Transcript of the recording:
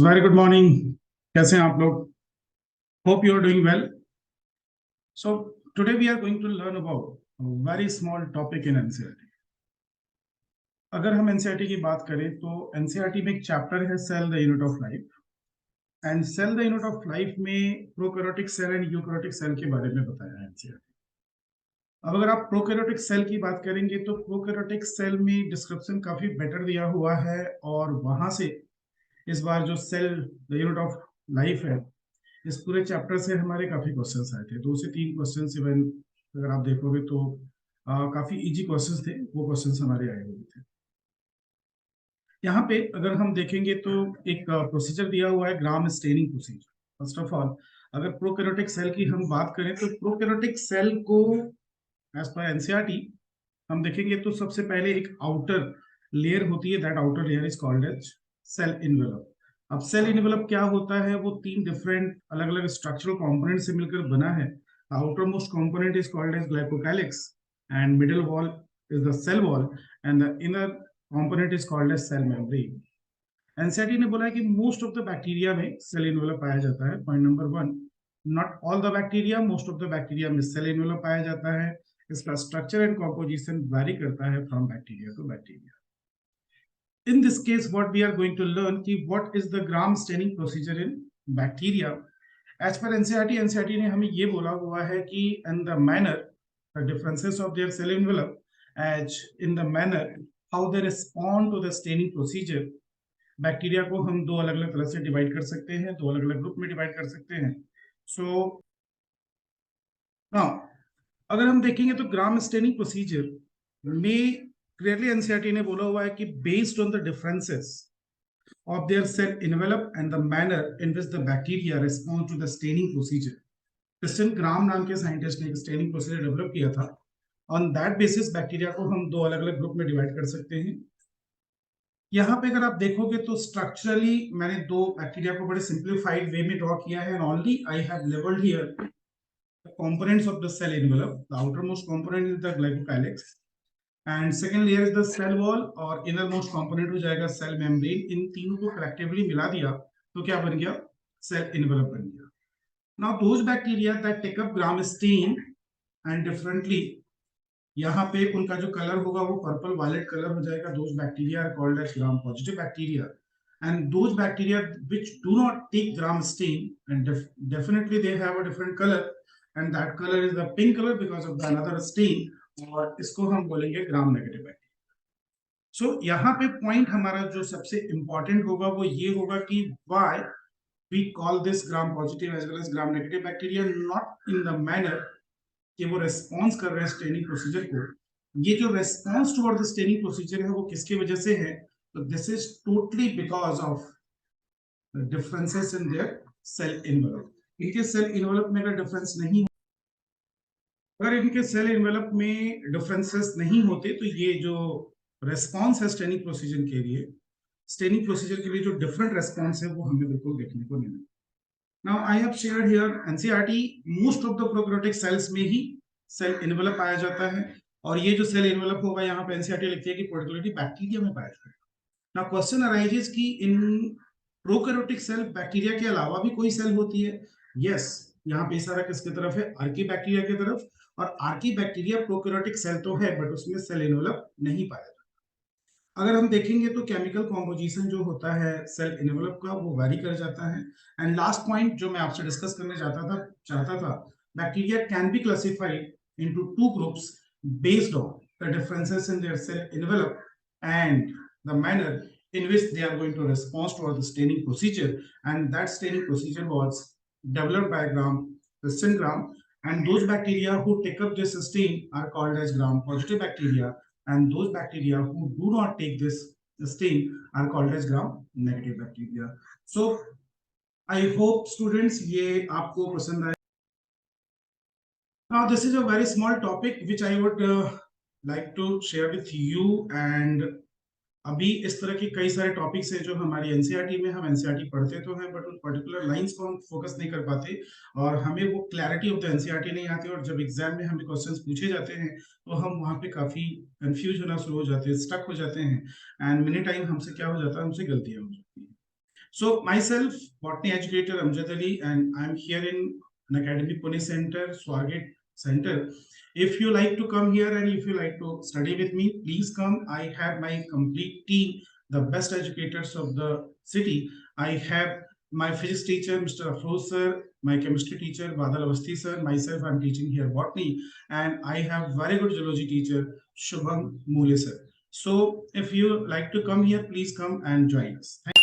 Very good morning. कैसे हैं आप लोग? Hope you are doing well. So today we are going to learn about very small topic in NCERT. अगर हम NCERT की बात करें तो एनसीईआरटी में एक चैप्टर है cell the unit of life. And cell the unit of life में prokaryotic cell and eukaryotic cell के बारे में बताया है एनसीईआरटी। अब अगर आप प्रोकैरियोटिक सेल की बात करेंगे तो प्रोकैरियोटिक सेल में डिस्क्रिप्शन काफी बेटर दिया हुआ है, और वहां से इस बार जो cell the unit of life है, इस पूरे चैप्टर से हमारे काफी क्वेश्चंस आए थे। 2 से 3 क्वेश्चंस इवन अगर आप देखोगे तो काफी इजी क्वेश्चंस थे, वो क्वेश्चंस हमारे आए हुए थे। यहाँ पे अगर हम देखेंगे तो एक प्रोसीजर दिया हुआ है, gram staining procedure. First of all, अगर प्रोकैरियोटिक सेल की हम बात करें तो प्रोकैरियोटिक सेल को एज पर एनसीईआरटी हम देखेंगे तो सबसे पहले एक आउटर लेयर होती है, that outer layer is called as cell envelope. अब सेल इनवेलप क्या होता है? वो 3 डिफरेंट अलग अलग स्ट्रक्चरल कंपोनेंट से मिलकर बना है। Outermost component is called as glycocalyx, and middle wall is the cell wall, and the inner component is called as cell membrane. NCERT ने बोला है कि मोस्ट ऑफ द बैक्टीरिया में सेल इनवेलप पाया जाता है। Point number 1, not all the bacteria, most of the bacteria में cell envelope पाया जाता है। इसका स्ट्रक्चर एंड कॉम्पोजिशन वेरी करता है from bacteria to bacteria. In this case, what we are going to learn कि what is the gram staining procedure in bacteria. As per NCERT ने हमें ये बोला हुआ है कि in the manner, the differences of their cell envelope, as in the manner how they respond to the staining procedure. Bacteria को हम 2 अलग अलग तरह से डिवाइड कर सकते हैं, 2 अलग अलग ग्रुप में डिवाइड कर सकते हैं। सो नाउ अगर हम देखेंगे तो ग्राम स्टेनिंग प्रोसीजर में क्लियरली एनसीईआरटी ने बोला हुआ है कि based on the differences of their cell envelope and the manner in which the bacteria respond to the staining procedure. Christian Gram नाम के साइंटिस्ट ने एक स्टेनिंग प्रोसीजर डेवलप किया था। ऑन दैट बेसिस बैक्टीरिया को हम 2 अलग अलग ग्रुप में डिवाइड कर सकते हैं। यहाँ पे अगर आप देखोगे तो स्ट्रक्चरली मैंने 2 बैक्टीरिया को बड़े सिंप्लीफाइड वे में ड्रॉ किया है, and only I have labelled here the components of the cell envelope. The outermost component is the glycocalyx, and second layer is the cell wall, और इनर मोस्ट कंपोनेंट हो जाएगा cell membrane. इन तीनों को collectively मिला दिया तो क्या बन गया? सेल इनवेलप बन गया। Now those bacteria that take up gram stain and differently, यहाँ पे उनका जो कलर होगा वो पर्पल वायलेट कलर हो जाएगा। Those bacteria are called as gram positive bacteria, and those bacteria which do not take gram stain and definitely they have a different colour, and that colour is the pink colour because of the another stain, और इसको हम बोलेंगे ग्राम negative bacteria. सो यहाँ पे point हमारा जो सबसे important होगा वो ये होगा कि why we call this gram positive as well as gram negative bacteria, not in the manner कि वो रेस्पॉन्स कर रहे हैं स्टेनिंग प्रोसीजर को। ये जो response toward the staining procedure है वो किसकी वजह से है? तो this is totally because of differences in their cell envelope. इनके सेल इनवेलप में अगर डिफरेंस नहीं, अगर इनके सेल इनवेलप में डिफरेंसेस नहीं होते तो ये जो रेस्पॉन्स है स्टेनिंग प्रोसीजर के लिए, स्टेनिंग प्रोसीजर के लिए जो डिफरेंट रेस्पॉन्स है वो हमें बिल्कुल देखने को नहीं मिलता। Now I have shared here NCERT, most of the prokaryotic cells में ही सेल इनवेलप पाया जाता है, और ये जो सेल इनवेलप होगा यहाँ पे एनसीईआरटी लिखती है कि पर्टिकुलरली बैक्टीरिया में पाया जाता है। नाउ क्वेश्चन अराइजेस कि इन प्रोकैरियोटिक सेल बैक्टीरिया के अलावा भी कोई सेल होती है? यस, यहाँ पे इशारा किसकी तरफ है? आर्की बैक्टीरिया की तरफ। और आर्की बैक्टीरिया प्रोकैरियोटिक सेल तो है, बट उसमें सेल इनवेलप नहीं पाया जाता। अगर हम देखेंगे तो केमिकल कॉम्पोजिशन जो होता है सेल इनवेलप का वो वेरी कर जाता है। एंड लास्ट पॉइंट जो मैं आपसे डिस्कस करने चाहता था, bacteria can be classified into 2 groups based on the differences in their cell envelope and the manner in which they are going to respond to the staining procedure, and that staining procedure was developed by Christian Gram, and those bacteria who take up this stain are called as gram positive bacteria, and those bacteria who do not take this stain are called as gram negative bacteria. So I hope students ये आपको पसंद आए। Now this is a very small topic which I would like to share with you, and अभी इस तरह के कई सारे टॉपिक्स हैं जो हमारी एनसीईआरटी में, हम एनसीईआरटी पढ़ते तो हैं बट उन पर्टिकुलर लाइंस को हम फोकस नहीं कर पाते, और हमें वो क्लैरिटी ऑफ द एनसीईआरटी नहीं आती, और जब एग्जाम में हमें क्वेश्चंस पूछे जाते हैं तो हम वहाँ पे काफी कंफ्यूज होना शुरू हो जाते हैं, स्टक हो जाते हैं, एंड मेनी टाइम हमसे क्या हो जाता है, हमसे गलतियां हो जाती हैं। So myself, botany educator Amjad Ali, and I'm here in an academy Pune Center, Swargate Center. If you like to come here and if you like to study with me, please come. I have my complete team, the best educators of the city. I have my physics teacher, Mr. Afroz sir, my chemistry teacher, Badal Avasti sir, myself, I'm teaching here botany, and I have very good zoology teacher, Shubham Mule sir. So if you like to come here, please come and join us. Thank